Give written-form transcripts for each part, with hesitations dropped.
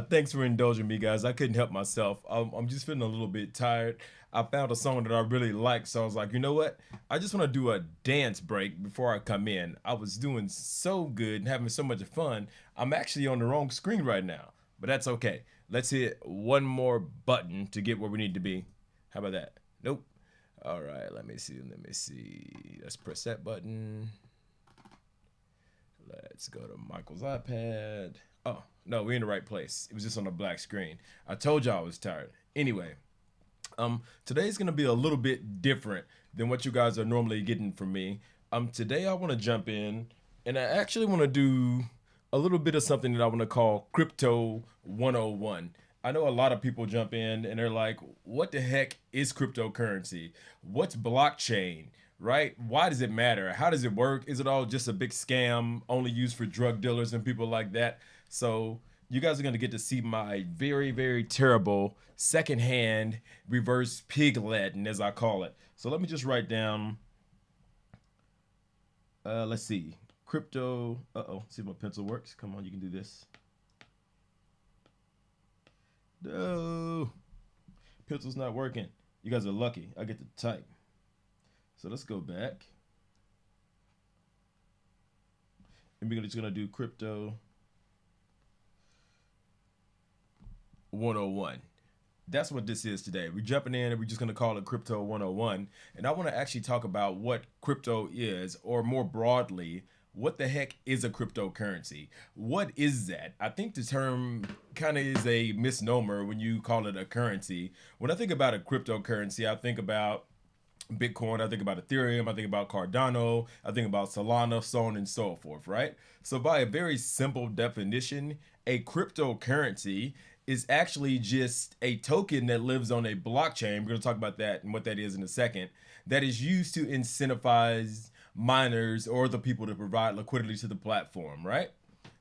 Thanks for indulging me, guys. I couldn't help myself. I'm just feeling a little bit tired. I found a song that I really like, so I was like, you know what? I just want to do a dance break before I come in. I was doing so good and having so much fun. I'm actually on the wrong screen right now, but that's okay. Let's hit one more button to get where we need to be. How about that? Nope. All right, let me see. Let me see. Let's press that button. Let's go to Michael's iPad. Oh, no, we're in the right place. It was just on a black screen. I told y'all I was tired. Anyway, today's gonna be a little bit different than what you guys are normally getting from me. Today I want to jump in and I actually want to do a little bit of something that I want to call Crypto 101. I know a lot of people jump in and they're like, what the heck is cryptocurrency? What's blockchain? Right? Why does it matter? How does it work? Is it all just a big scam only used for drug dealers and people like that? So you guys are going to get to see my very, very terrible secondhand reverse pig Latin, as I call it. So let me just write down, let's see, crypto. See if my pencil works. Come on, you can do this. No, pencil's not working. You guys are lucky. I get to type. So let's go back. And we're just gonna do crypto 101. That's what this is today. We're jumping in and we're just gonna call it crypto 101. And I wanna actually talk about what crypto is, or more broadly, what the heck is a cryptocurrency? What is that? I think the term kind of is a misnomer when you call it a currency. When I think about a cryptocurrency, I think about Bitcoin, I think about Ethereum, I think about Cardano, I think about Solana, so on and so forth, right? So by a very simple definition, a cryptocurrency is actually just a token that lives on a blockchain. We're going to talk about that and what that is in a second. That is used to incentivize miners or the people to provide liquidity to the platform, right?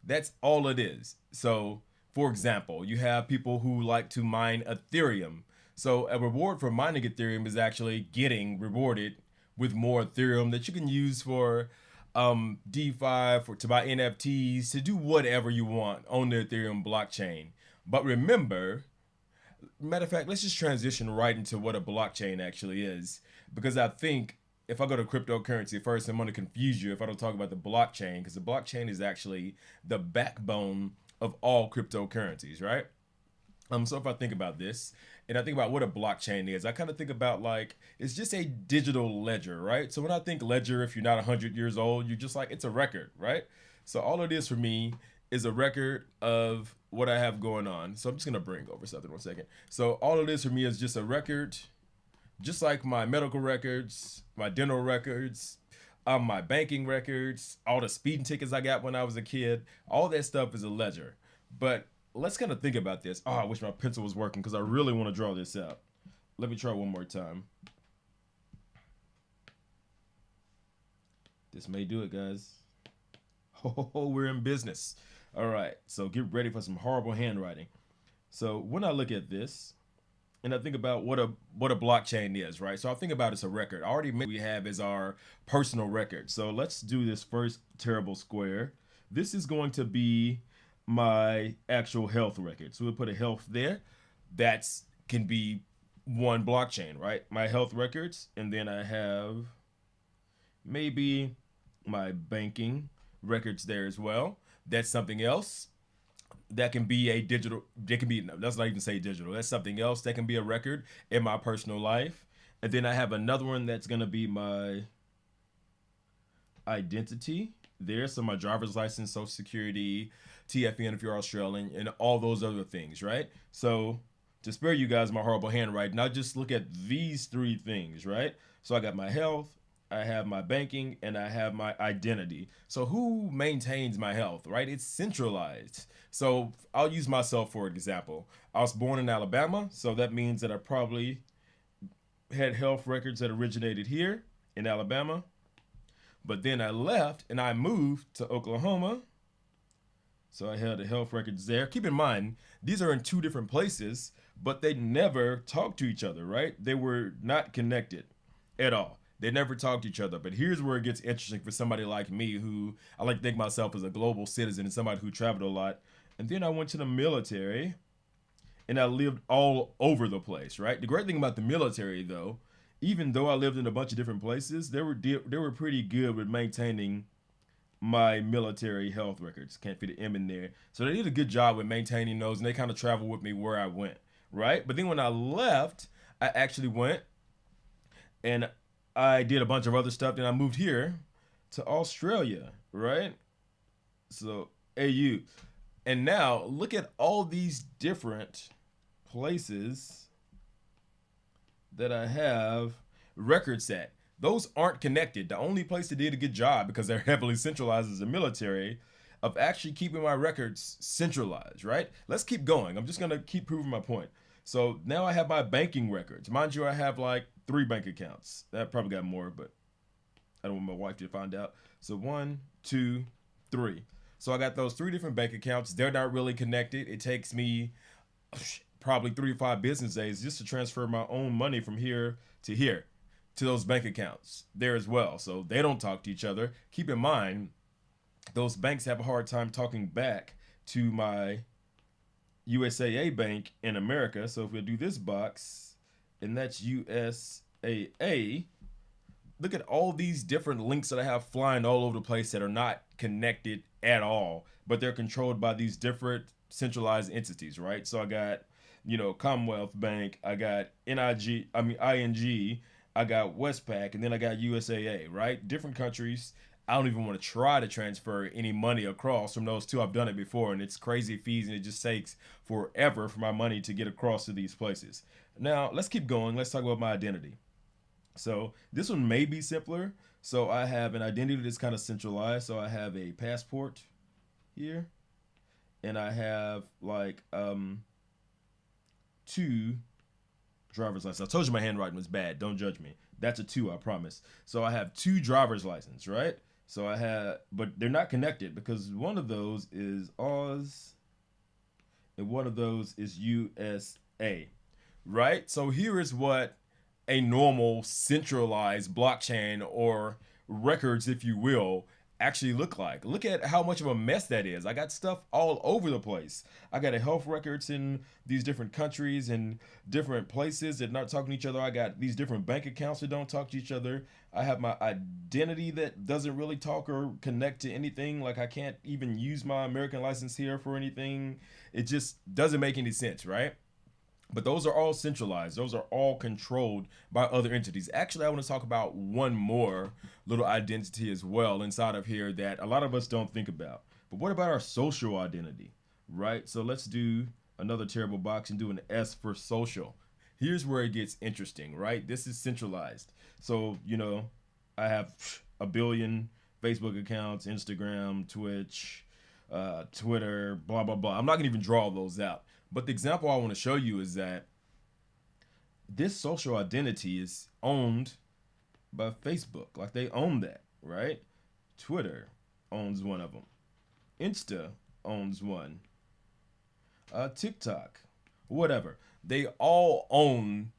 That's all it is. So, for example, you have people who like to mine Ethereum. So a reward for mining Ethereum is actually getting rewarded with more Ethereum that you can use for DeFi, to buy NFTs, to do whatever you want on the Ethereum blockchain. But remember, matter of fact, let's just transition right into what a blockchain actually is. Because I think if I go to cryptocurrency first, I'm going to confuse you if I don't talk about the blockchain, because the blockchain is actually the backbone of all cryptocurrencies, right? So if I think about this and I think about what a blockchain is, I kind of think about like it's just a digital ledger, right? So when I think ledger, if you're not 100 years old, you're just like, it's a record, right? So all it is for me is a record of what I have going on. So I'm just going to bring over something 1 second. So all it is for me is just a record, just like my medical records, my dental records, my banking records, all the speeding tickets I got when I was a kid, all that stuff is a ledger. But let's kind of think about this. Oh, I wish my pencil was working because I really want to draw this out. Let me try one more time. This may do it, guys. Oh, we're in business. All right, so get ready for some horrible handwriting. So when I look at this and I think about what a blockchain is, right? So I think about it's a record. I already mentioned we have is our personal record. So let's do this first terrible square. This is going to be my actual health record. So we'll put a health there. That's can be one blockchain, right? My health records, and then I have maybe my banking records there as well. That's something else. That can be a digital, that can be, no, let's not even say digital. That's something else that can be a record in my personal life. And then I have another one that's gonna be my identity there. So my driver's license, social security, TFN if you're Australian, and all those other things, right? So to spare you guys my horrible handwriting, I'll just look at these three things, right? So I got my health, I have my banking, and I have my identity. So who maintains my health, right? It's centralized. So I'll use myself for example. I was born in Alabama, so that means that I probably had health records that originated here in Alabama. But then I left and I moved to Oklahoma. So I had the health records there. Keep in mind, these are in two different places, but they never talked to each other, right? They were not connected at all. They never talk to each other. But here's where it gets interesting for somebody like me, who I like to think myself as a global citizen and somebody who traveled a lot. And then I went to the military and I lived all over the place, right? The great thing about the military, though, even though I lived in a bunch of different places, they were pretty good with maintaining my military health records. Can't fit an M in there. So they did a good job with maintaining those, and they kind of traveled with me where I went, right? But then when I left, I actually went and I did a bunch of other stuff. Then I moved here to Australia, right? So AU. And now look at all these different places that I have records at. Those aren't connected. The only place that did a good job, because they're heavily centralized as a military, of actually keeping my records centralized, right? Let's keep going. I'm just going to keep proving my point. So now I have my banking records. Mind you, I have like 3 bank accounts. I probably got more, but I don't want my wife to find out. So 1, 2, 3. So I got those 3 different bank accounts. They're not really connected. It takes me probably 3 to 5 business days just to transfer my own money from here to those bank accounts there as well. So they don't talk to each other. Keep in mind, those banks have a hard time talking back to my USAA bank in America. So if we do this box, and that's USAA, look at all these different links that I have flying all over the place that are not connected at all, but they're controlled by these different centralized entities, right? So I got, Commonwealth Bank, I got ING, I got Westpac, and then I got USAA, right? Different countries. I don't even want to try to transfer any money across from those 2. I've done it before, and it's crazy fees, and it just takes forever for my money to get across to these places. Now, let's keep going. Let's talk about my identity. So this one may be simpler. So I have an identity that's kind of centralized. So I have a passport here, and I have like 2 driver's license. I told you my handwriting was bad. Don't judge me. That's a 2, I promise. So I have 2 driver's license, right? So I have, but they're not connected because one of those is Oz and one of those is USA, right? So here is what a normal centralized blockchain or records, if you will, actually look like. Look at how much of a mess that is. I got stuff all over the place. I got a health records in these different countries and different places that not talking to each other. I got these different bank accounts that don't talk to each other. I have my identity that doesn't really talk or connect to anything. Like I can't even use my American license here for anything. It just doesn't make any sense, right? But those are all centralized. Those are all controlled by other entities. Actually, I want to talk about one more little identity as well inside of here that a lot of us don't think about. But what about our social identity, right? So let's do another terrible box and do an S for social. Here's where it gets interesting, right? This is centralized. So, I have a billion Facebook accounts, Instagram, Twitch, Twitter, blah, blah, blah. I'm not going to even draw those out. But the example I want to show you is that this social identity is owned by Facebook. Like they own that, right? Twitter owns one of them. Insta owns one. TikTok, whatever. They all own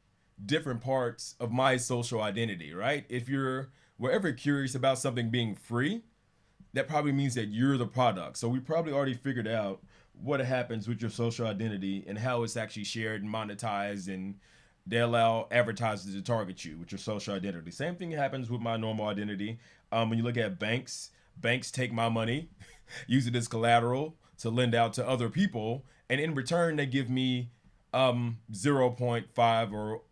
different parts of my social identity, right? If you're ever curious about something being free, that probably means that you're the product. So we probably already figured out what happens with your social identity and how it's actually shared and monetized, and they allow advertisers to target you with your social identity. Same thing happens with my normal identity. When you look at banks take my money, use it as collateral to lend out to other people, and in return they give me 0.5 or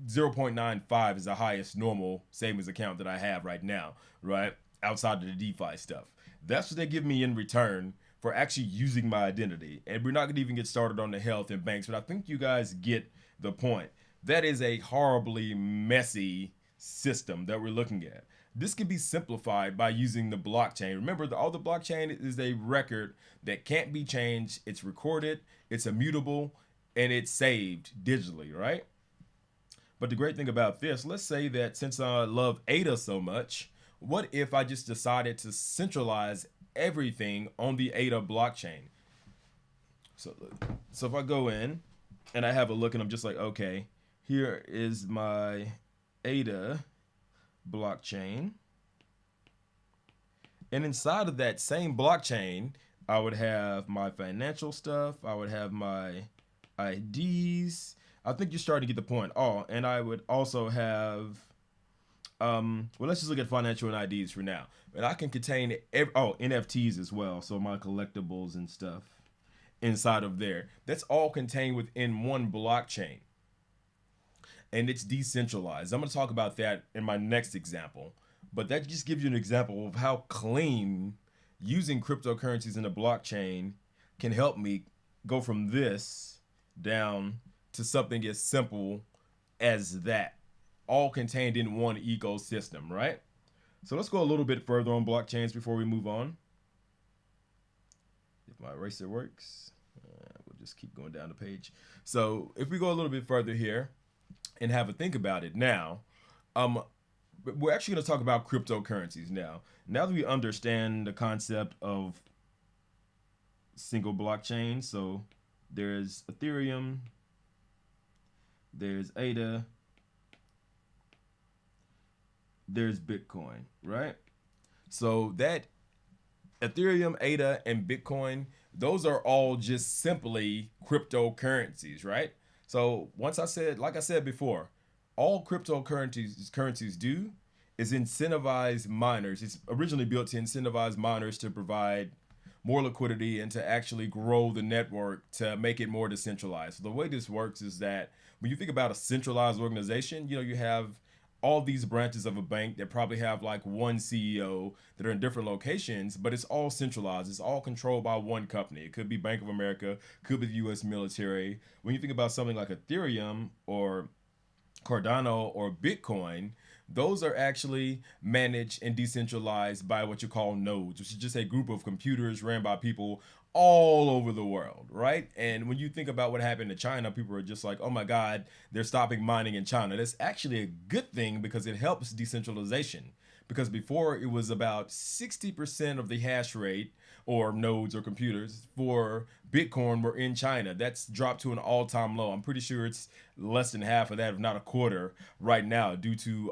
0.95 is the highest normal savings account that I have right now, right? Outside of the DeFi stuff. That's what they give me in return for actually using my identity. And we're not going to even get started on the health and banks, but I think you guys get the point. That is a horribly messy system that we're looking at. This can be simplified by using the blockchain. Remember, all the blockchain is a record that can't be changed. It's recorded, it's immutable, and it's saved digitally, right? But the great thing about this, let's say that since I love ADA so much, what if I just decided to centralize everything on the ADA blockchain? So if I go in and I have a look and I'm just like, okay, here is my ADA blockchain. And inside of that same blockchain, I would have my financial stuff. I would have my IDs. I think you're starting to get the point. Oh, and I would also have, well, let's just look at financial and IDs for now. And I can contain, NFTs as well. So my collectibles and stuff inside of there. That's all contained within one blockchain. And it's decentralized. I'm going to talk about that in my next example. But that just gives you an example of how clean using cryptocurrencies in the blockchain can help me go from this down to something as simple as that, all contained in one ecosystem, right? So let's go a little bit further on blockchains before we move on. If my eraser works, we'll just keep going down the page. So if we go a little bit further here and have a think about it now, we're actually going to talk about cryptocurrencies now. Now that we understand the concept of single blockchain, so there's Ethereum, there's ADA, there's Bitcoin, right? So that Ethereum, ADA, and Bitcoin, those are all just simply cryptocurrencies, right? So like I said before, all cryptocurrencies do is incentivize miners. It's originally built to incentivize miners to provide more liquidity and to actually grow the network to make it more decentralized. So the way this works is that when you think about a centralized organization, you have all these branches of a bank that probably have like one CEO that are in different locations, but it's all centralized. It's all controlled by one company. It could be Bank of America, could be the US military. When you think about something like Ethereum or Cardano or Bitcoin, those are actually managed and decentralized by what you call nodes, which is just a group of computers ran by people all over the world, right? And when you think about what happened to China, people are just like, oh my God, they're stopping mining in China. That's actually a good thing because it helps decentralization. Because before it was about 60% of the hash rate or nodes or computers for Bitcoin were in China. That's dropped to an all-time low. I'm pretty sure it's less than half of that, if not a quarter right now, due to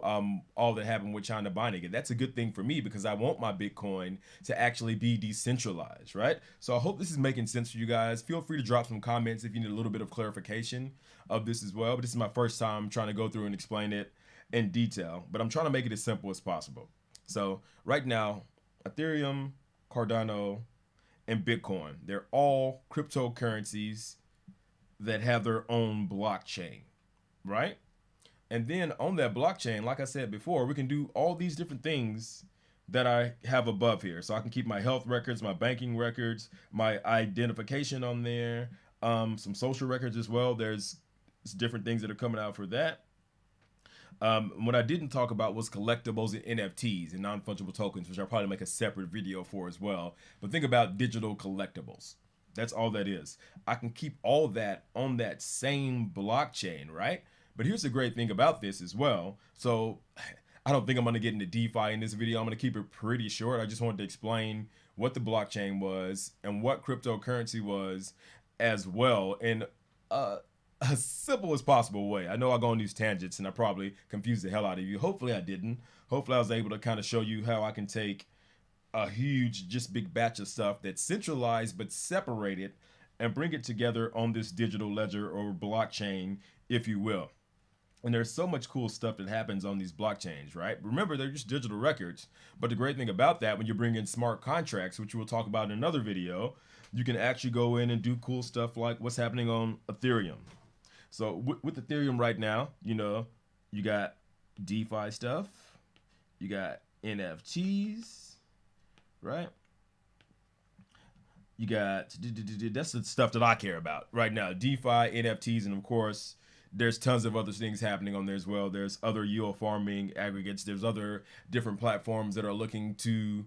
all that happened with China binding it. That's a good thing for me because I want my Bitcoin to actually be decentralized, right? So I hope this is making sense for you guys. Feel free to drop some comments if you need a little bit of clarification of this as well. But this is my first time trying to go through and explain it in detail, but I'm trying to make it as simple as possible. So right now, Ethereum, Cardano, and Bitcoin, they're all cryptocurrencies that have their own blockchain, right? And then on that blockchain, like I said before, we can do all these different things that I have above here. So I can keep my health records, my banking records, my identification on there, some social records as well. There's different things that are coming out for that. What I didn't talk about was collectibles and NFTs and non-fungible tokens, which I'll probably make a separate video for as well. But think about digital collectibles. That's all that is. I can keep all that on that same blockchain, right? But here's the great thing about this as well. So I don't think I'm going to get into DeFi in this video. I'm going to keep it pretty short. I just wanted to explain what the blockchain was and what cryptocurrency was as well. And as simple as possible way. I know I go on these tangents and I probably confused the hell out of you. Hopefully I didn't. Hopefully I was able to kind of show you how I can take a huge, just big batch of stuff that's centralized but separated and bring it together on this digital ledger or blockchain, if you will. And there's so much cool stuff that happens on these blockchains, right? Remember, they're just digital records. But the great thing about that, when you bring in smart contracts, which we'll talk about in another video, you can actually go in and do cool stuff like what's happening on Ethereum. So with Ethereum right now, you got DeFi stuff, you got NFTs, right? You got, that's the stuff that I care about right now, DeFi, NFTs, and of course, there's tons of other things happening on there as well. There's other yield farming aggregates. There's other different platforms that are looking to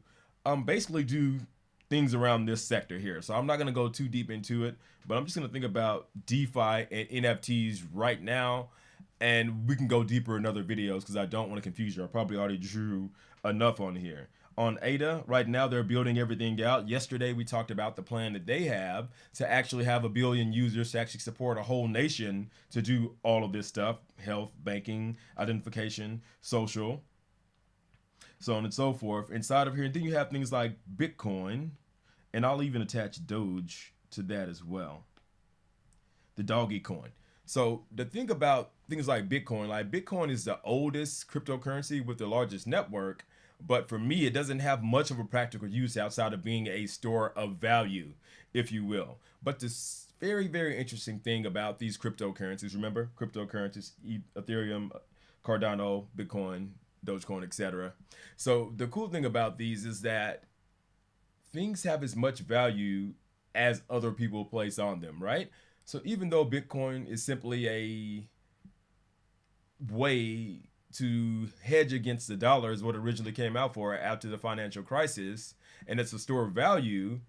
basically do things around this sector here. So I'm not going to go too deep into it, but I'm just going to think about DeFi and NFTs right now, and we can go deeper in other videos because I don't want to confuse you. I probably already drew enough on here. On ADA, right now they're building everything out. Yesterday we talked about the plan that they have to actually have 1 billion users to actually support a whole nation to do all of this stuff: health, banking, identification, social. so on and so forth inside of here. And then you have things like Bitcoin, and I'll even attach Doge to that as well, the doggy coin. So the thing about things like Bitcoin is the oldest cryptocurrency with the largest network, but for me, it doesn't have much of a practical use outside of being a store of value, if you will. But this very, very interesting thing about these cryptocurrencies, remember, cryptocurrencies, Ethereum, Cardano, Bitcoin, Dogecoin, etc. So the cool thing about these is that things have as much value as other people place on them, right? So even though Bitcoin is simply a way to hedge against the dollar, is what it originally came out for after the financial crisis, and it's a store of value,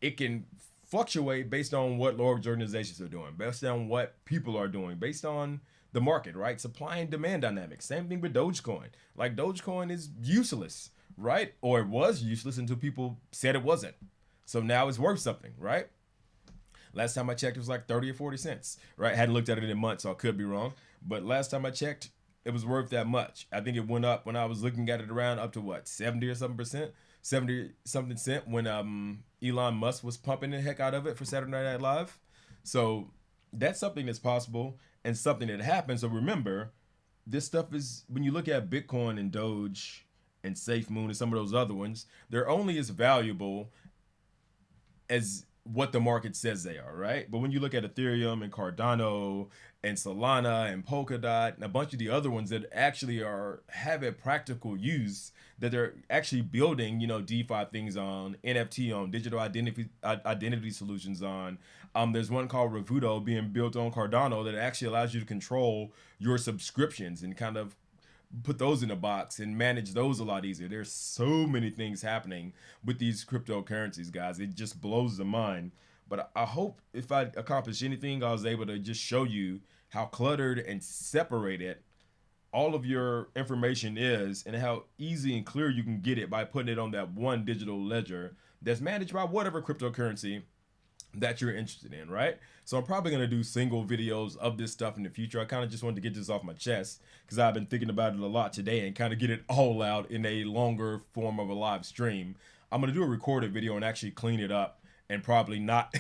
it can fluctuate based on what large organizations are doing, based on what people are doing, based on the market, right? Supply and demand dynamics. Same thing with Dogecoin. Like Dogecoin is useless, right? Or it was useless until people said it wasn't. So now it's worth something, right? Last time I checked, it was like 30 or 40 cents, right? Hadn't looked at it in months, so I could be wrong. But last time I checked, it was worth that much. I think it went up when I was looking at it around up to what, 70 or something percent? 70 something cent when Elon Musk was pumping the heck out of it for Saturday Night Live. So that's something that's possible and something that happens. So remember, this stuff is, when you look at Bitcoin and Doge and SafeMoon and some of those other ones, they're only as valuable as what the market says they are, right? But when you look at Ethereum and Cardano and Solana and Polkadot and a bunch of the other ones that actually have a practical use, that they're actually building, DeFi things on, NFT on, digital identity solutions on. There's one called Revuto being built on Cardano that actually allows you to control your subscriptions and kind of put those in a box and manage those a lot easier. There's so many things happening with these cryptocurrencies, guys. It just blows the mind. But I hope if I accomplished anything, I was able to just show you how cluttered and separated all of your information is and how easy and clear you can get it by putting it on that one digital ledger that's managed by whatever cryptocurrency that you're interested in, right? So I'm probably going to do single videos of this stuff in the future. I kind of just wanted to get this off my chest because I've been thinking about it a lot today and kind of get it all out in a longer form of a live stream. I'm going to do a recorded video and actually clean it up and probably not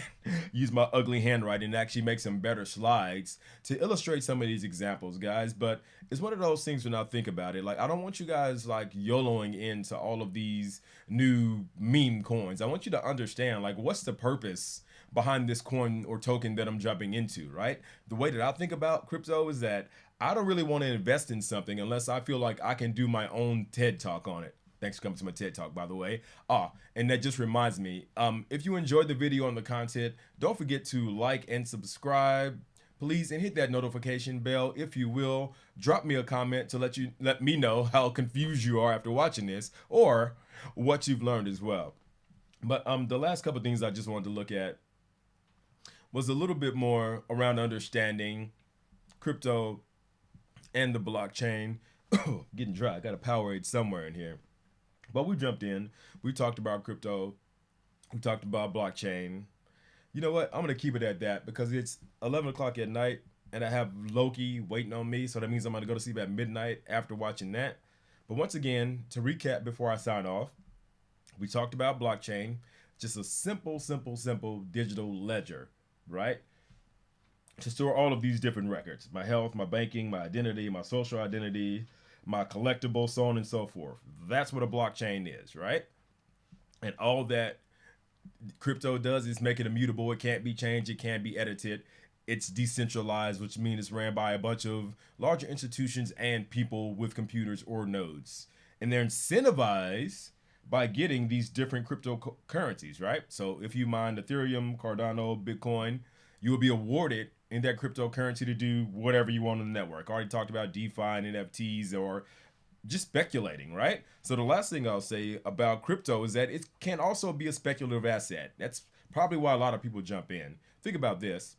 use my ugly handwriting and actually make some better slides to illustrate some of these examples, guys. But it's one of those things when I think about it, like I don't want you guys like YOLOing into all of these new meme coins. I want you to understand like what's the purpose behind this coin or token that I'm jumping into, right? The way that I think about crypto is that I don't really want to invest in something unless I feel like I can do my own TED Talk on it. Thanks for coming to my TED Talk, by the way. And that just reminds me, if you enjoyed the video and the content, don't forget to like and subscribe, please, and hit that notification bell, if you will. Drop me a comment to let me know how confused you are after watching this or what you've learned as well. But the last couple of things I just wanted to look at was a little bit more around understanding crypto and the blockchain. Getting dry. I got a Powerade somewhere in here. But we jumped in. We talked about crypto. We talked about blockchain. You know what? I'm going to keep it at that because it's 11 o'clock at night and I have Loki waiting on me. So that means I'm going to go to sleep at midnight after watching that. But once again, to recap before I sign off, we talked about blockchain. Just a simple digital ledger, right? To store all of these different records, my health, my banking, my identity, my social identity, my collectible, so on and so forth. That's what a blockchain is, right? And all that crypto does is make it immutable. It can't be changed. It can't be edited. It's decentralized, which means it's ran by a bunch of larger institutions and people with computers or nodes. And they're incentivized by getting these different cryptocurrencies, right? So if you mine Ethereum, Cardano, Bitcoin, you will be awarded in that cryptocurrency to do whatever you want on the network. I already talked about DeFi and NFTs or just speculating, right? So the last thing I'll say about crypto is that it can also be a speculative asset. That's probably why a lot of people jump in. Think about this.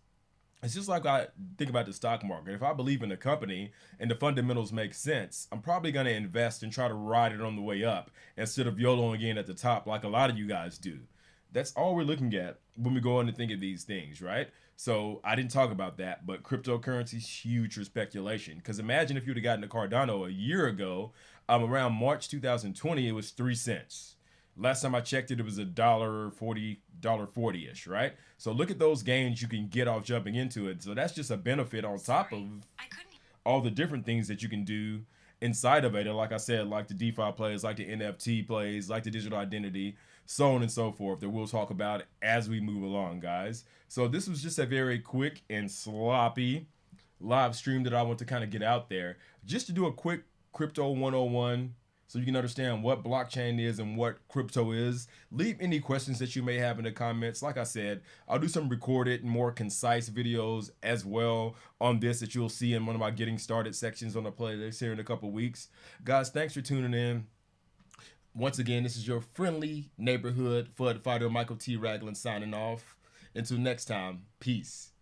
It's just like I think about the stock market. If I believe in a company and the fundamentals make sense, I'm probably going to invest and try to ride it on the way up instead of YOLOing in at the top like a lot of you guys do. That's all we're looking at when we go on to think of these things, right? So I didn't talk about that, but cryptocurrency is huge for speculation. Because imagine if you'd have gotten a Cardano a year ago, Around March 2020, it was 3 cents. Last time I checked it, it was $1.40 ish, right? So look at those gains you can get off jumping into it. So that's just a benefit on top of all the different things that you can do inside of it. And like I said, like the DeFi plays, like the NFT plays, like the digital identity, so on and so forth, that we'll talk about as we move along, guys. So this was just a very quick and sloppy live stream that I want to kind of get out there just to do a quick crypto 101 so you can understand what blockchain is and what crypto is. Leave any questions that you may have in the comments. Like I said, I'll do some recorded, more concise videos as well on this that you'll see in one of my getting started sections on the playlist here in a couple weeks. Guys, thanks for tuning in. Once again, this is your friendly neighborhood FUD fighter, Michael T. Ragland, signing off. Until next time, peace.